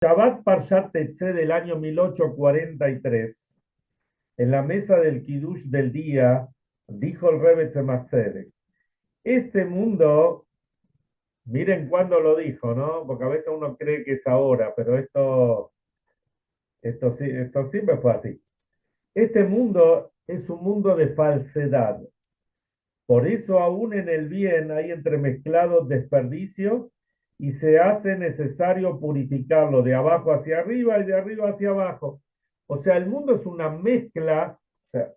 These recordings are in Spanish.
Shabbat Parshat Tetzé del año 1843, en la mesa del Kiddush del día, dijo el Rebbe Tzemach Tzedek, este mundo, miren cuándo lo dijo, ¿no? Porque a veces uno cree que es ahora, pero esto siempre fue así. Este mundo es un mundo de falsedad. Por eso aún en el bien hay entremezclados desperdicios y se hace necesario purificarlo de abajo hacia arriba y de arriba hacia abajo. O sea, el mundo es una mezcla. O sea,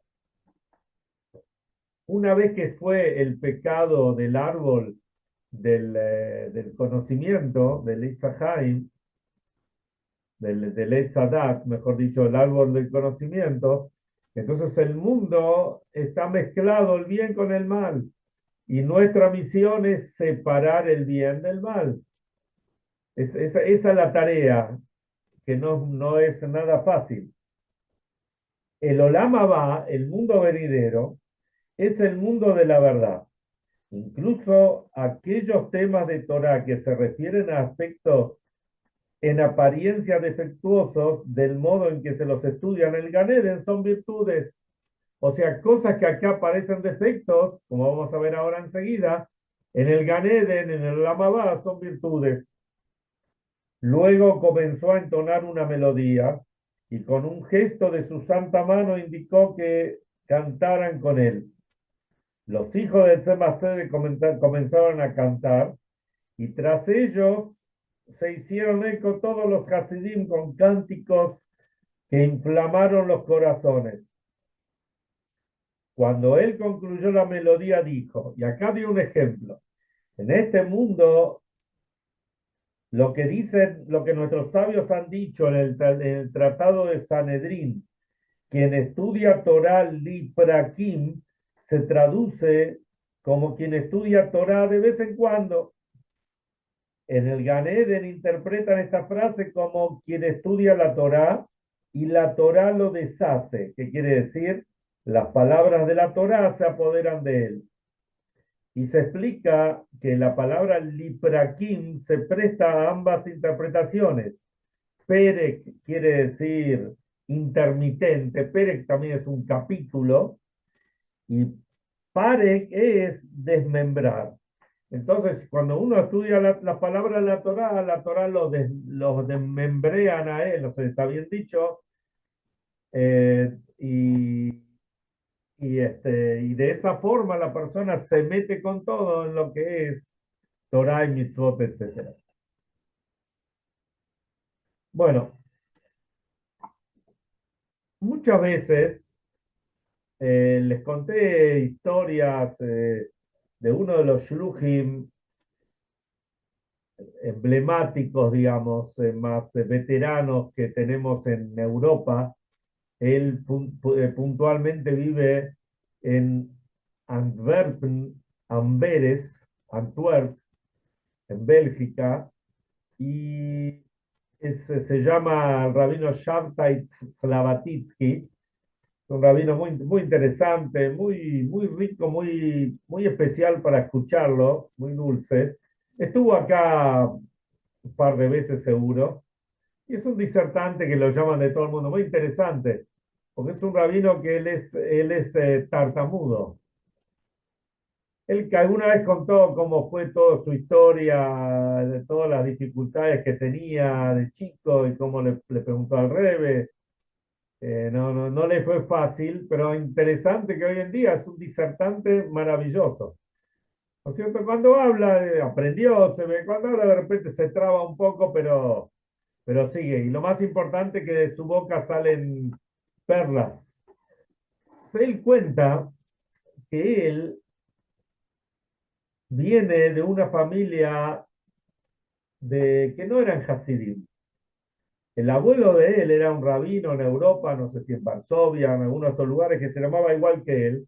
una vez que fue el pecado del árbol del conocimiento, del Eitz Chaim, del Eitz Hadat, mejor dicho, el árbol del conocimiento, entonces el mundo está mezclado el bien con el mal. Y nuestra misión es separar el bien del mal. Esa es la tarea, que no es nada fácil. El Olam Abba, el mundo venidero, es el mundo de la verdad. Incluso aquellos temas de Torah que se refieren a aspectos en apariencia defectuosos del modo en que se los estudia en el Gan Eden son virtudes. O sea, cosas que acá parecen defectos, como vamos a ver ahora enseguida, en el Gan Eden, en el Olam Abba, son virtudes. Luego comenzó a entonar una melodía y con un gesto de su santa mano indicó que cantaran con él. Los hijos de Tzemach Tzedek comenzaron a cantar y tras ellos se hicieron eco todos los Hasidim con cánticos que inflamaron los corazones. Cuando él concluyó la melodía dijo, y acá dio un ejemplo, en este mundo lo que dicen, lo que nuestros sabios han dicho en el tratado de Sanedrín, quien estudia Torah Liprakim, se traduce como quien estudia Torah de vez en cuando. En el Gan Eden interpretan esta frase como quien estudia la Torah y la Torah lo deshace, que quiere decir, las palabras de la Torah se apoderan de él. Y se explica que la palabra liprakim se presta a ambas interpretaciones. Perek quiere decir intermitente, Perek también es un capítulo, y Parek es desmembrar. Entonces, cuando uno estudia la palabra de la Torah los desmembrean a él, o sea, está bien dicho, eh, y, y de esa forma la persona se mete con todo en lo que es Torah y mitzvot, etcétera. Bueno, muchas veces les conté historias de uno de los shluchim emblemáticos, digamos, más veteranos que tenemos en Europa. Él puntualmente vive en Antwerpen, Amberes, Antwerp, en Bélgica, y se llama el rabino Shabtai Slavatitsky, un rabino muy interesante, muy rico, muy especial para escucharlo, muy dulce. Estuvo acá un par de veces seguro, y es un disertante que lo llaman de todo el mundo, muy interesante, porque es un rabino que él es tartamudo. Él que alguna vez contó cómo fue toda su historia, de todas las dificultades que tenía de chico y cómo le preguntó al Rebe. No le fue fácil, pero interesante que hoy en día es un disertante maravilloso. ¿No es cierto? Cuando habla, aprendió, se ve, cuando habla de repente se traba un poco, pero sigue. Y lo más importante que de su boca salen perlas. Él cuenta que él viene de una familia que no eran Hasidim. El abuelo de él era un rabino en Europa, no sé si en Varsovia, en alguno de estos lugares, que se llamaba igual que él.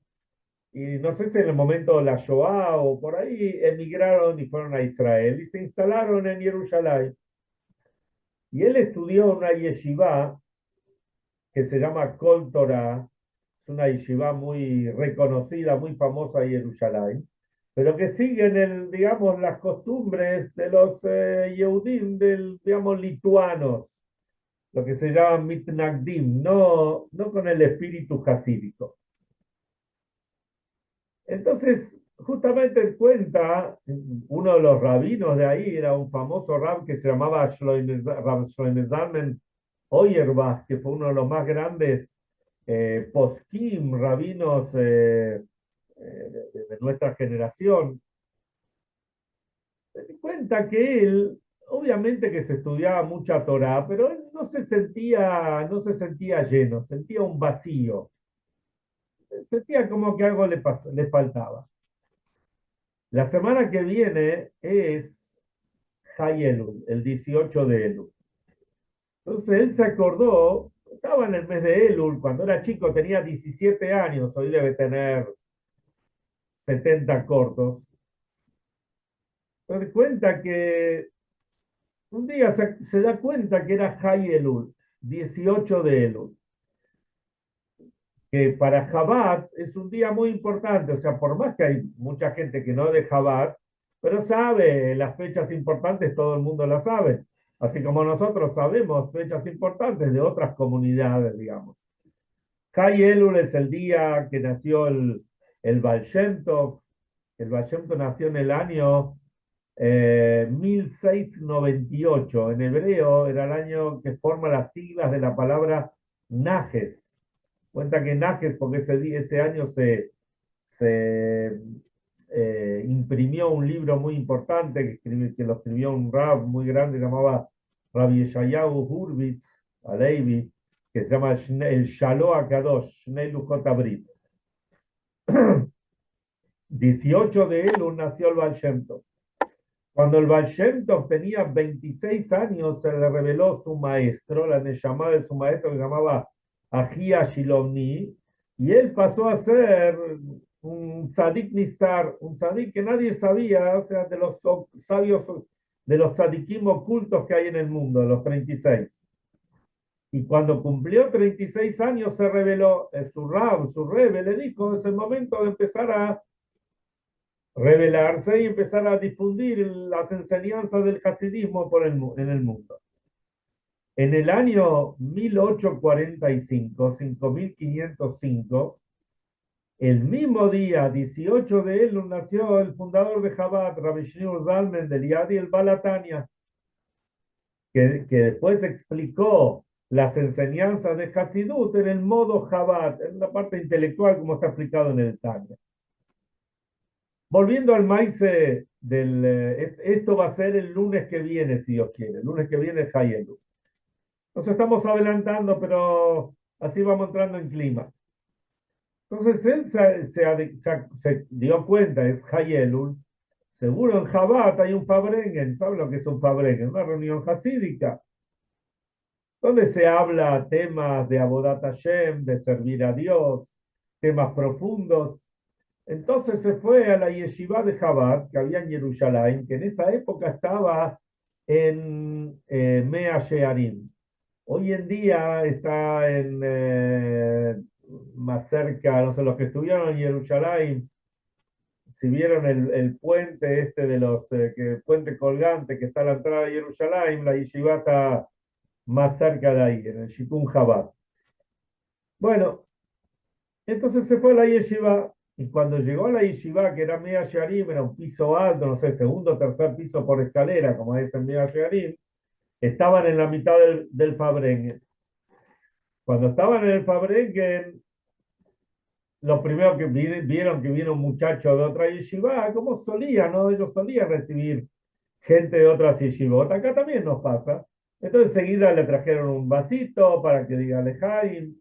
Y no sé si en el momento de la Shoah o por ahí emigraron y fueron a Israel y se instalaron en Jerusalén. Y él estudió en una yeshiva que se llama Kol Torah, es una yeshiva muy reconocida, muy famosa en Jerusalén. pero que siguen digamos, las costumbres de los Yehudim, digamos, lituanos, lo que se llama mitnagdim, no con el espíritu hasídico. Entonces, justamente él cuenta, uno de los rabinos de ahí era un famoso rab que se llamaba Rab Shloime Zalman Auerbach, que fue uno de los más grandes poskim, rabinos de nuestra generación. Me di cuenta que él, obviamente que se estudiaba mucha Torah, pero él no se sentía lleno, sentía un vacío, sentía como que algo le faltaba. La semana que viene es High Elul, el 18 de Elul. Entonces él se acordó, estaba en el mes de Elul, cuando era chico tenía 17 años, hoy debe tener 70 cortos. Se da cuenta que un día se da cuenta que era High Elul, 18 de Elul, que para Jabat es un día muy importante, o sea, por más que hay mucha gente que no de Jabat, pero sabe las fechas importantes, todo el mundo las sabe, así como nosotros sabemos fechas importantes de otras comunidades, digamos. High Elul es el día que nació el Baal Shem Tov. El Baal Shem Tov nació en el año 1698. En hebreo era el año que forma las siglas de la palabra Najes. Cuenta que Najes, porque ese año se imprimió un libro muy importante que lo escribió un rab muy grande, llamaba Rabbi Yeshayahu Hurwitz Alevi, que se llama el Shaloah Kadosh, Shnei Luchot Abrit. 18 de Elul nació el Baal Shem Tov. Cuando el Baal Shem Tov tenía 26 años, se le reveló su maestro, la Neshama de su maestro que se llamaba Ahia Shilovni, y él pasó a ser un tzadik nistar, un tzadik que nadie sabía, o sea, de los sabios, de los tzadikim ocultos que hay en el mundo, de los 36. Y cuando cumplió 36 años se reveló, su rab, su rebe, le dijo, es el momento de empezar a revelarse y empezar a difundir las enseñanzas del hasidismo en el mundo. En el año 1845, 5505, el mismo día, 18 de Elul, nació el fundador de Chabad, Rabbi Shneur Zalman del Yadi el Balatania, que después explicó las enseñanzas de Hasidut en el modo Chabad, en la parte intelectual, como está explicado en el Tanya. Volviendo al maíz esto va a ser el lunes que viene, si Dios quiere. El lunes que viene es Hayelu. Nos estamos adelantando, pero así vamos entrando en clima. Entonces él se dio cuenta, es Hayelul. Seguro en Jabat hay un Fabrengen. ¿Saben lo que es un Fabrengen? Una reunión hasídica, donde se habla temas de Abodat Hashem, de servir a Dios, temas profundos. Entonces se fue a la yeshiva de Chabad, que había en Jerusalén, que en esa época estaba en Mea Shearim. Hoy en día está más cerca, no sé, los que estuvieron en Jerusalén, si vieron el puente este de puente colgante que está a la entrada de Jerusalén, la yeshiva está más cerca de ahí, en el Shikun Chabad. Bueno, entonces se fue a la yeshiva y cuando llegó a la yeshiva, que era Mea Shearim, era un piso alto, no sé, segundo o tercer piso por escalera, como es en Mea Shearim, estaban en la mitad del Fabrengen. Cuando estaban en el Fabrengen, lo primero que vieron que vino un muchacho de otra yeshiva, como solía, ¿no? Ellos solían recibir gente de otras yeshivot. Acá también nos pasa. Entonces enseguida le trajeron un vasito para que diga Lejaim.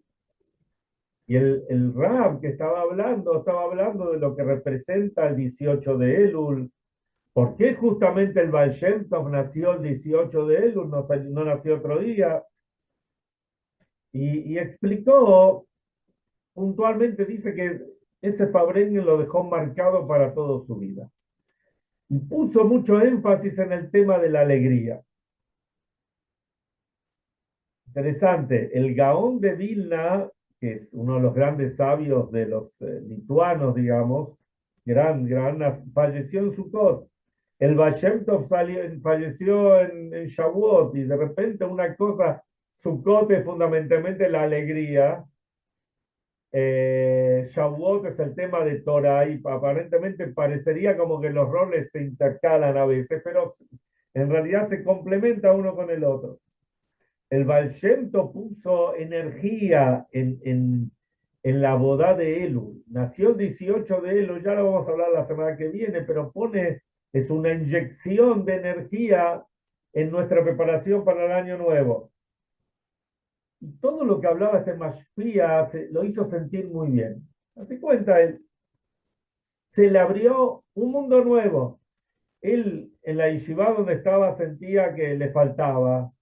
Y el Rab que estaba hablando de lo que representa el 18 de Elul. ¿Por qué justamente el Baal Shem Tov nació el 18 de Elul, no nació otro día? Y explicó, puntualmente dice que ese Fabrengen lo dejó marcado para toda su vida. Y puso mucho énfasis en el tema de la alegría. Interesante, el Gaón de Vilna, que es uno de los grandes sabios de los lituanos, digamos, falleció en Sukkot. El Baal Shem Tov falleció en Shavuot, y de repente una cosa, Sukkot es fundamentalmente la alegría, Shavuot es el tema de Torah, y aparentemente parecería como que los roles se intercalan a veces, pero en realidad se complementa uno con el otro. El Baal Shem Tov puso energía en la boda de Elul. Nació el 18 de Elul, ya lo vamos a hablar la semana que viene, pero es una inyección de energía en nuestra preparación para el año nuevo. Y todo lo que hablaba este Mashpia lo hizo sentir muy bien. Así cuenta él. Se le abrió un mundo nuevo. Él en la yeshiva donde estaba sentía que le faltaba.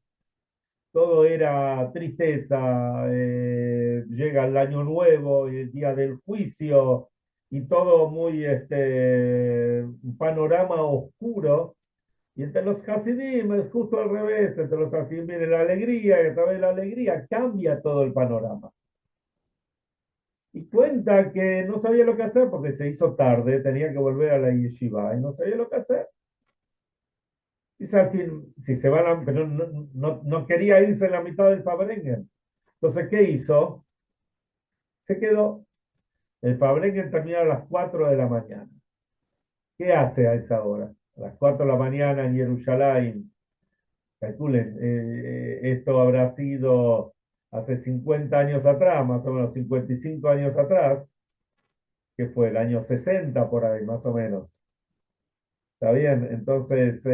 Todo era tristeza. Llega el año nuevo y el día del juicio y todo muy un panorama oscuro. Y entre los Hasidim es justo al revés. Entre los Hasidim viene la alegría, y a través de la alegría cambia todo el panorama. Y cuenta que no sabía lo que hacer porque se hizo tarde, tenía que volver a la yeshiva y no sabía lo que hacer. Dice al fin, si se van a, pero no quería irse en la mitad del Fabrengen. Entonces, ¿qué hizo? Se quedó. El Fabrengen termina a las 4 de la mañana. ¿Qué hace a esa hora? A las 4 de la mañana en Jerusalén. Calculen, esto habrá sido hace 50 años atrás, más o menos 55 años atrás, que fue el año 60 por ahí, más o menos. ¿Está bien? Entonces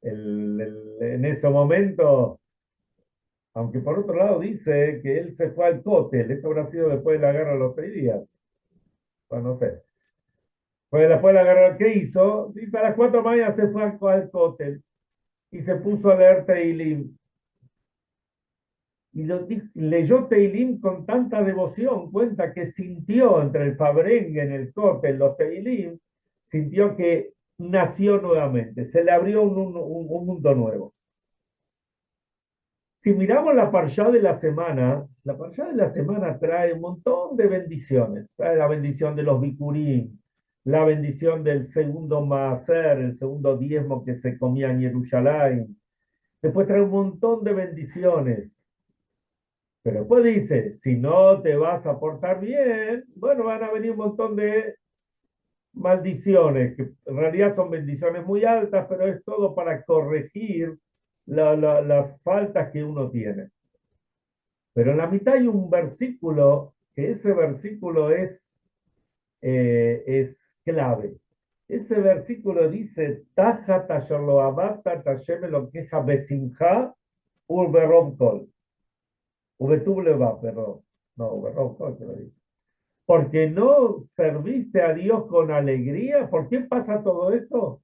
en ese momento, aunque por otro lado dice que él se fue al cótel, esto habrá sido después de la guerra de los 6 días. Bueno, no sé. Fue después de la guerra, ¿qué hizo? Dice a las 4 de la mañana se fue al cótel y se puso a leer Teilim. Y leyó Teilim con tanta devoción, cuenta que sintió entre el Fabrengue, en el cótel, los Teilim, sintió que nació nuevamente, se le abrió un mundo nuevo. Si miramos la parshá de la semana trae un montón de bendiciones. Trae la bendición de los bikurim, la bendición del segundo maaser, el segundo diezmo que se comía en Jerusalén. Después trae un montón de bendiciones. Pero después dice, si no te vas a portar bien, bueno, van a venir un montón de maldiciones, que en realidad son bendiciones muy altas, pero es todo para corregir las faltas que uno tiene. Pero en la mitad hay un versículo, que ese versículo es clave. Ese versículo dice, Taja tasherloabata tashem lo queja besimha urberom kol. Va, perdón. No, urberom kol que lo dice. Porque no serviste a Dios con alegría. ¿Por qué pasa todo esto?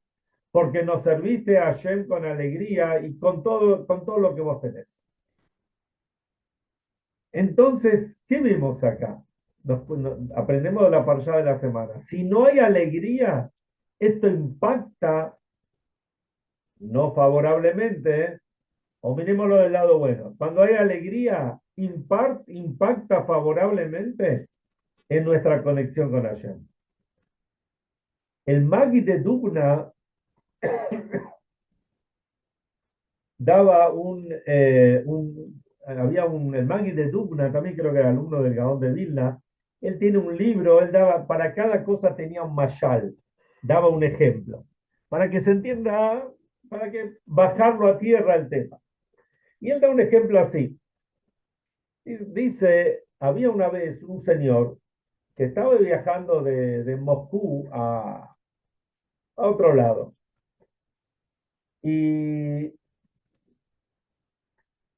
Porque no serviste a Hashem con alegría y con todo lo que vos tenés. Entonces, ¿qué vemos acá? Aprendemos de la parashá de la semana. Si no hay alegría, esto impacta no favorablemente, o mirémoslo del lado bueno. Cuando hay alegría, impacta favorablemente en nuestra conexión con Hashem. El Magi de Dubna daba el Magi de Dubna, también creo que era alumno del Gaón de Vilna. Él tiene un libro, él daba, para cada cosa tenía un mashal, daba un ejemplo, para que se entienda, para que bajarlo a tierra el tema. Y él da un ejemplo así. Dice, había una vez un señor que estaba viajando de Moscú a otro lado. Y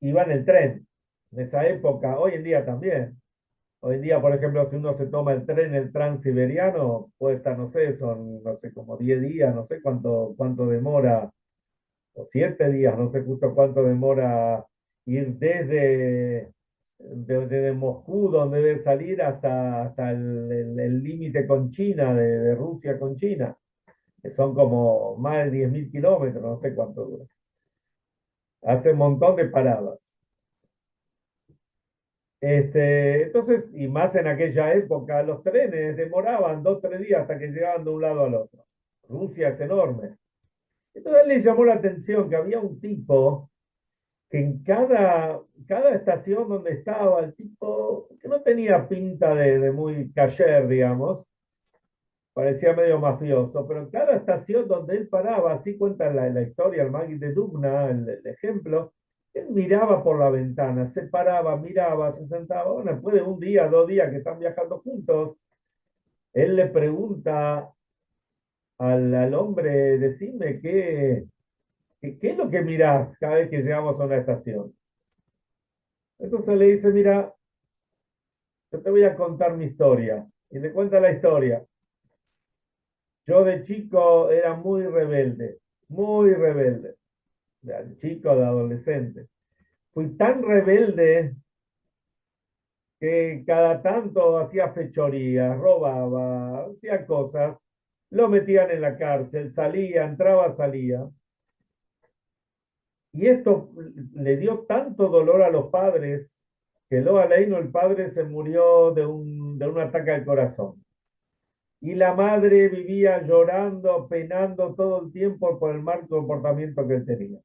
iba en el tren. En esa época, hoy en día también. Hoy en día, por ejemplo, si uno se toma el tren, el transiberiano, puede estar, no sé, son, no sé, como 10 días, no sé cuánto demora, o 7 días, no sé justo cuánto demora ir desde Moscú, donde debe salir, hasta el límite con China, de Rusia con China, que son como más de 10.000 kilómetros, no sé cuánto dura. Hace un montón de paradas. Entonces, y más en aquella época, los trenes demoraban 2 o 3 días hasta que llegaban de un lado al otro. Rusia es enorme. Entonces le llamó la atención que había un tipo que en cada estación donde estaba, el tipo que no tenía pinta de muy cayer, digamos, parecía medio mafioso, pero en cada estación donde él paraba, así cuenta la historia, el Magui de Dubna, el ejemplo, él miraba por la ventana, se paraba, miraba, se sentaba. Bueno, después de un día, 2 días que están viajando juntos, él le pregunta al hombre, decime, ¿qué es lo que mirás cada vez que llegamos a una estación? Entonces le dice, mira, yo te voy a contar mi historia. Y le cuenta la historia. Yo de chico era muy rebelde, de chico, de adolescente. Fui tan rebelde que cada tanto hacía fechorías, robaba, hacía cosas, lo metían en la cárcel, salía, entraba, salía. Y esto le dio tanto dolor a los padres que luego Aleino, el padre, se murió de un ataque al corazón. Y la madre vivía llorando, penando todo el tiempo por el mal comportamiento que él tenía.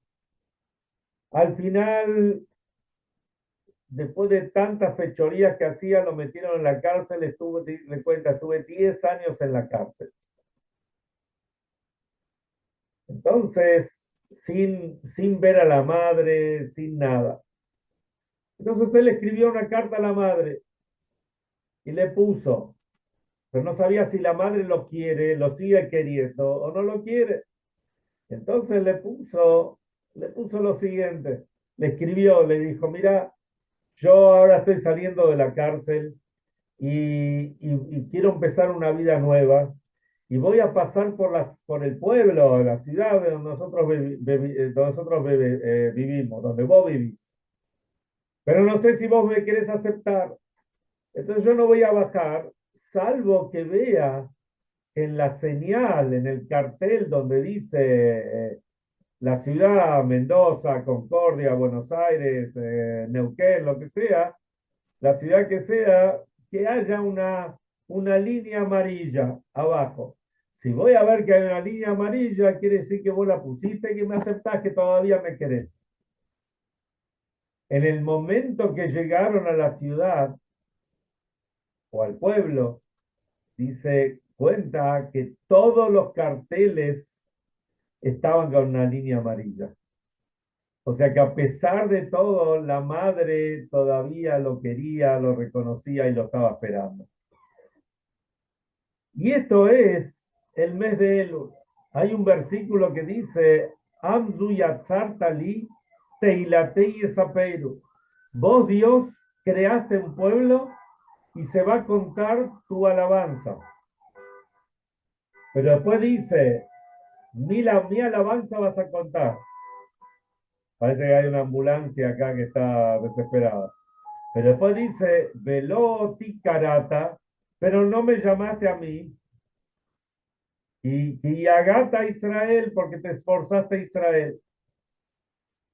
Al final, después de tantas fechorías que hacía, lo metieron en la cárcel, le cuenta, estuve 10 años en la cárcel. Entonces, sin ver a la madre, sin nada. Entonces él escribió una carta a la madre y le puso, pero no sabía si la madre lo quiere, lo sigue queriendo o no lo quiere. Entonces le puso lo siguiente, le escribió, le dijo, mira, yo ahora estoy saliendo de la cárcel y quiero empezar una vida nueva y voy a pasar por el pueblo, la ciudad donde nosotros vivimos, donde vos vivís. Pero no sé si vos me querés aceptar. Entonces yo no voy a bajar, salvo que vea en la señal, en el cartel donde dice la ciudad, Mendoza, Concordia, Buenos Aires, Neuquén, lo que sea, la ciudad que haya una línea amarilla abajo. Si voy a ver que hay una línea amarilla, quiere decir que vos la pusiste, que me aceptás, que todavía me querés. En el momento que llegaron a la ciudad o al pueblo, dice, cuenta que todos los carteles estaban con una línea amarilla. O sea que a pesar de todo, la madre todavía lo quería, lo reconocía y lo estaba esperando. Y esto es el mes de Elul. Hay un versículo que dice, Amzu yatzartali teilatei esapeiru. Vos, Dios, creaste un pueblo y se va a contar tu alabanza. Pero después dice, mi alabanza vas a contar. Parece que hay una ambulancia acá que está desesperada. Pero después dice, veloti carata, pero no me llamaste a mí. Y agata a Israel porque te esforzaste a Israel.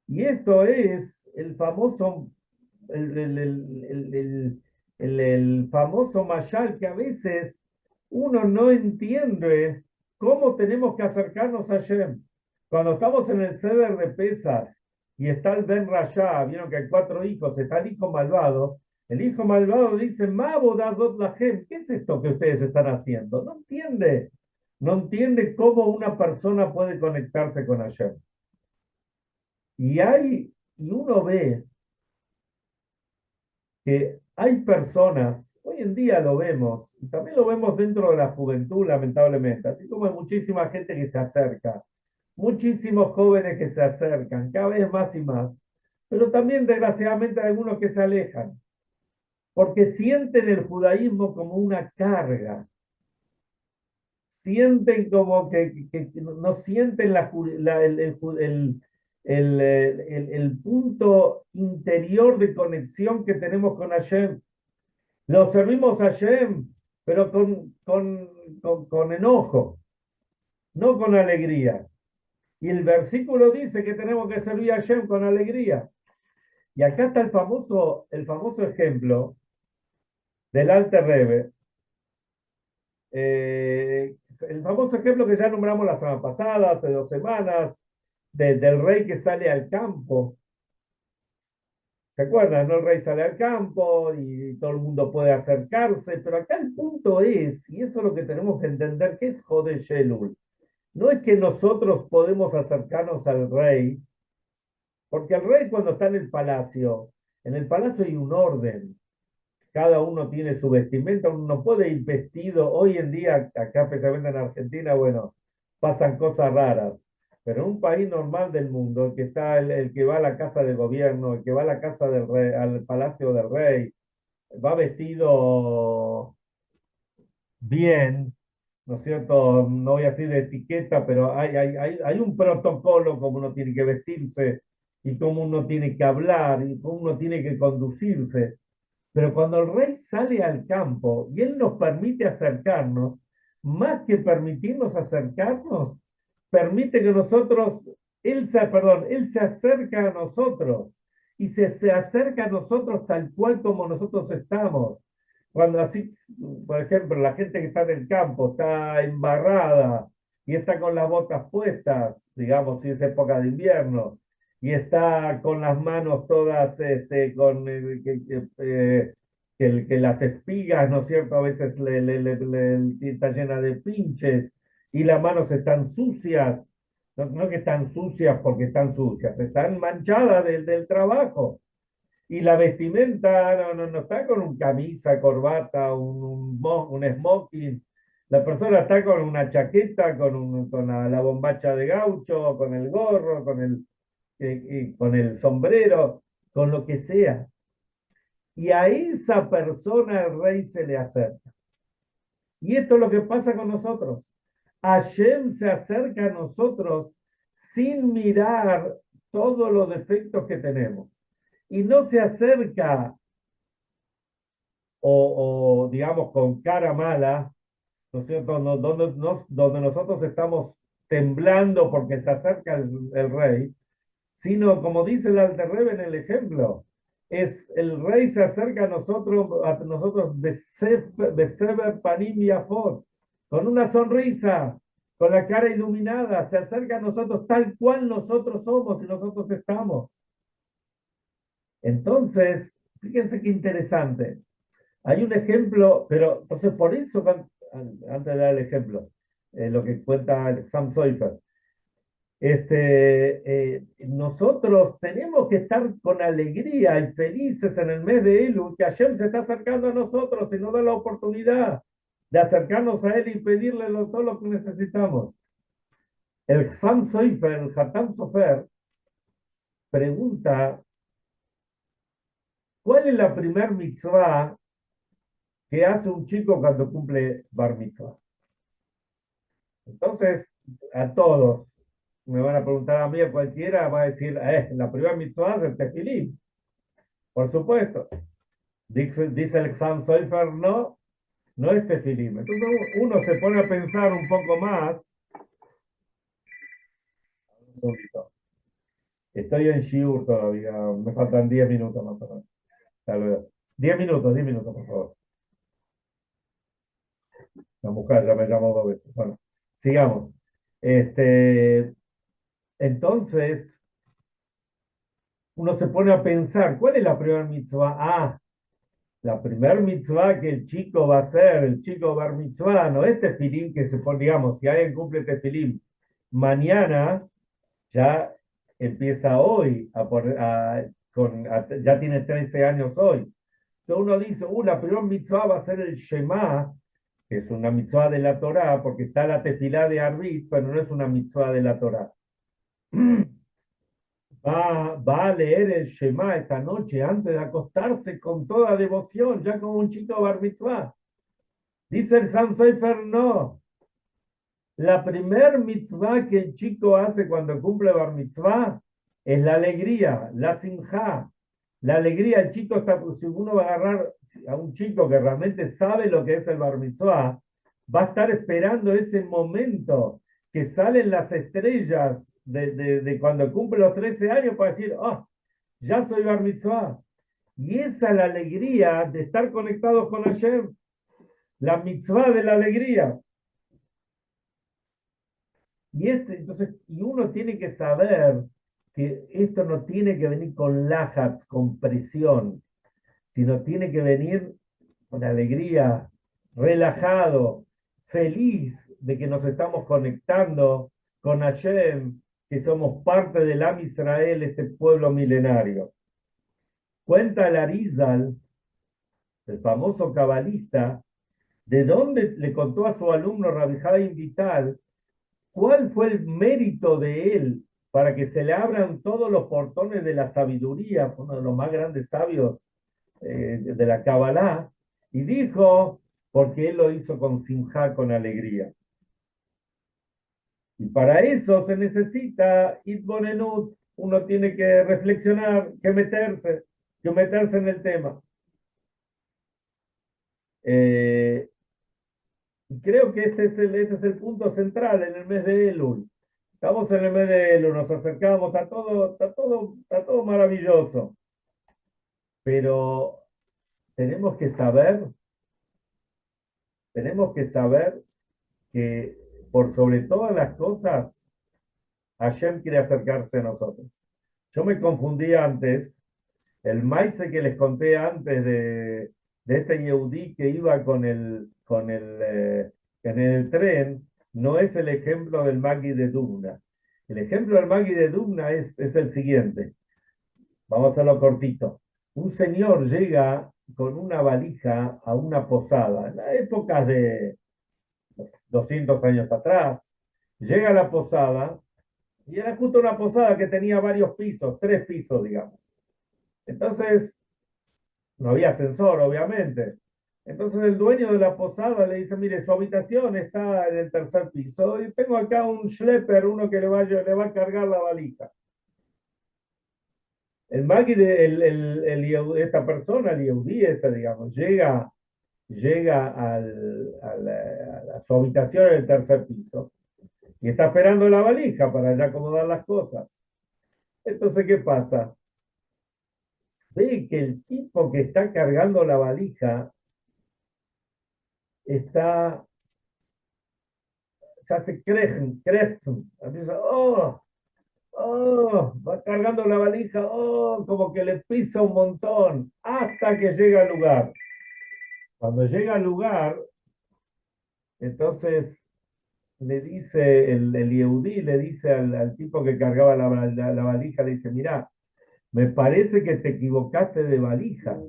Y esto es el famoso, el famoso mashal que a veces uno no entiende cómo tenemos que acercarnos a Shem. Cuando estamos en el ceder de Pesach y está el Ben Rasha, vieron que hay 4 hijos, está el hijo malvado dice, Mabodazot Lahem, ¿qué es esto que ustedes están haciendo? No entiende cómo una persona puede conectarse con Hashem. Y uno ve que hay personas, hoy en día lo vemos, y también lo vemos dentro de la juventud, lamentablemente, así como hay muchísima gente que se acerca, muchísimos jóvenes que se acercan, cada vez más y más, pero también desgraciadamente hay algunos que se alejan, porque sienten el judaísmo como una carga, sienten como que no sienten el punto interior de conexión que tenemos con Hashem. Lo servimos a Hashem, pero con enojo, no con alegría. Y el versículo dice que tenemos que servir a Hashem con alegría. Y acá está el famoso ejemplo del Alter Rebbe, el famoso ejemplo que ya nombramos la semana pasada, hace 2 semanas, del rey que sale al campo. ¿Se acuerdan? ¿No? El rey sale al campo y todo el mundo puede acercarse, pero acá el punto es, y eso es lo que tenemos que entender, que es Jodesh Elul. No es que nosotros podemos acercarnos al rey, porque el rey cuando está en el palacio hay un orden, cada uno tiene su vestimenta, uno no puede ir vestido. Hoy en día, acá especialmente en Argentina, bueno, pasan cosas raras, pero en un país normal del mundo, el que va a la casa del gobierno, el que va a la casa del rey, al palacio del rey, va vestido bien, ¿no es cierto? No voy a decir de etiqueta, pero hay un protocolo como uno tiene que vestirse y cómo uno tiene que hablar y cómo uno tiene que conducirse. Pero cuando el rey sale al campo y él nos permite acercarnos, más que permitirnos acercarnos, permite que él se acerca a nosotros y se acerca a nosotros tal cual como nosotros estamos. Cuando así, por ejemplo, la gente que está en el campo está embarrada y está con las botas puestas, digamos, si es época de invierno, y está con las manos todas, que las espigas, ¿no es cierto? A veces está llena de pinches y las manos están sucias. No, no que están sucias porque están sucias, están manchadas del trabajo. Y la vestimenta no está con un camisa, corbata, un smoking. La persona está con una chaqueta, con la bombacha de gaucho, con el gorro, con el sombrero, con lo que sea. Y a esa persona el rey se le acerca. Y esto es lo que pasa con nosotros. Hashem se acerca a nosotros sin mirar todos los defectos que tenemos. Y no se acerca digamos, con cara mala, ¿no es cierto? Donde nosotros estamos temblando porque se acerca el rey, sino como dice el Alter Rebbe en el ejemplo, es el rey se acerca a nosotros Beseber Panim Yafot, con una sonrisa, con la cara iluminada, se acerca a nosotros tal cual nosotros somos y nosotros estamos. Entonces, fíjense qué interesante. Hay un ejemplo, pero entonces por eso, antes de dar el ejemplo, lo que cuenta el Sam Soifer, nosotros tenemos que estar con alegría y felices en el mes de Elul, que Hashem se está acercando a nosotros y nos da la oportunidad de acercarnos a Él y pedirle todo lo que necesitamos. El Sam Soifer, el Hatam Sofer, pregunta, ¿cuál es la primer mitzvah que hace un chico cuando cumple Bar Mitzvah? Entonces, a todos, me van a preguntar a mí, a cualquiera, va a decir, la primera mitzvah es el tefilín, por supuesto. Dice el Sam Soifer, no, no es tefilín. Entonces uno se pone a pensar un poco más. Un segundito. Estoy en Shiur todavía, me faltan 10 minutos más o menos. Hasta luego. 10 minutos, por favor. La mujer ya me llamó 2 veces. Bueno, sigamos. Este, entonces, uno se pone a pensar, ¿cuál es la primera mitzvah? La primer mitzvah que el chico va a hacer, el chico bar mitzvah, no es tefilín que se pone, digamos, si alguien cumple tefilín mañana, ya empieza hoy, ya tiene 13 años hoy. Entonces uno dice, la primera mitzvah va a ser el Shema, que es una mitzvah de la Torá, porque está la tefilá de Arbit, pero no es una mitzvah de la Torá. Va a leer el Shema esta noche antes de acostarse con toda devoción, ya como un chico bar mitzvah. Dice el Ham Seifer, no. La primer mitzvah que el chico hace cuando cumple bar mitzvah es la alegría, la simjá. La alegría, el chico está, si uno va a agarrar a un chico que realmente sabe lo que es el bar mitzvah, va a estar esperando ese momento que salen las estrellas de cuando cumple los 13 años para decir, ya soy Bar Mitzvah. Y esa es la alegría de estar conectados con Hashem, la mitzvah de la alegría. Entonces, y uno tiene que saber que esto no tiene que venir con lajats, con presión, sino tiene que venir con alegría, relajado, feliz de que nos estamos conectando con Hashem, que somos parte del Am Israel, este pueblo milenario. Cuenta el Arizal, el famoso cabalista, de dónde le contó a su alumno Rabbi Chaim Vital cuál fue el mérito de él para que se le abran todos los portones de la sabiduría, fue uno de los más grandes sabios de la Kabbalah, y dijo, porque él lo hizo con simjá, con alegría. Y para eso se necesita itbonenut, uno tiene que reflexionar, que meterse en el tema. Y creo que este es el punto central en el mes de Elul. Estamos en el mes de Elul, nos acercamos, está todo maravilloso. Pero tenemos que saber, tenemos que saber que por sobre todas las cosas, Hashem quiere acercarse a nosotros. Yo me confundí antes, el maíz que les conté antes de este Yehudí que iba en el tren, no es el ejemplo del Magui de Dubna. El ejemplo del Magui de Dubna es el siguiente. Vamos a hacerlo cortito. Un señor llega con una valija a una posada, en las épocas de 200 años atrás. Llega a la posada y era justo una posada que tenía varios pisos, 3 pisos, digamos. Entonces, no había ascensor, obviamente. Entonces el dueño de la posada le dice, mire, su habitación está en el 3er piso y tengo acá un schlepper, uno que le va a cargar la valija. El Magui, esta persona, el Yehudí, digamos, llega a su habitación en el 3er piso y está esperando la valija para ya acomodar las cosas. Entonces, ¿qué pasa? Ve que el tipo que está cargando la valija se hace krechen, empieza, va cargando la valija, como que le pisa un montón, hasta que llega al lugar. Cuando llega al lugar, entonces le dice el Yehudí, le dice al tipo que cargaba la valija, le dice, mira, me parece que te equivocaste de valija,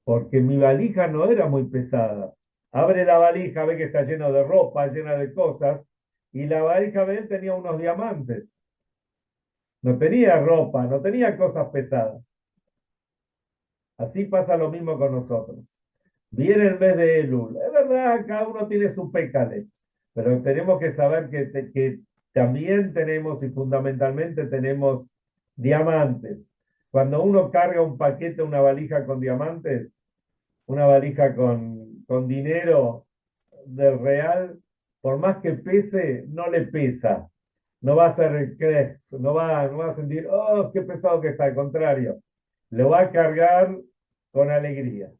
porque mi valija no era muy pesada. Abre la valija, ve que está lleno de ropa, llena de cosas, y la valija de él tenía unos diamantes. No tenía ropa, no tenía cosas pesadas. Así pasa lo mismo con nosotros. Viene el mes de Elul. Es verdad, cada uno tiene su pécale, pero tenemos que saber que también tenemos y fundamentalmente tenemos diamantes. Cuando uno carga un paquete, una valija con diamantes, una valija con dinero del real, por más que pese, no le pesa. No va a ser no va a sentir, oh, qué pesado que está, al contrario, lo va a cargar con alegría.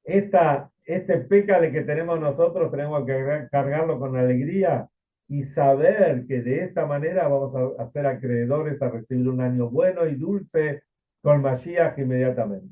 Este pécale que tenemos nosotros, tenemos que cargarlo con alegría y saber que de esta manera vamos a ser acreedores a recibir un año bueno y dulce con Mashiach inmediatamente.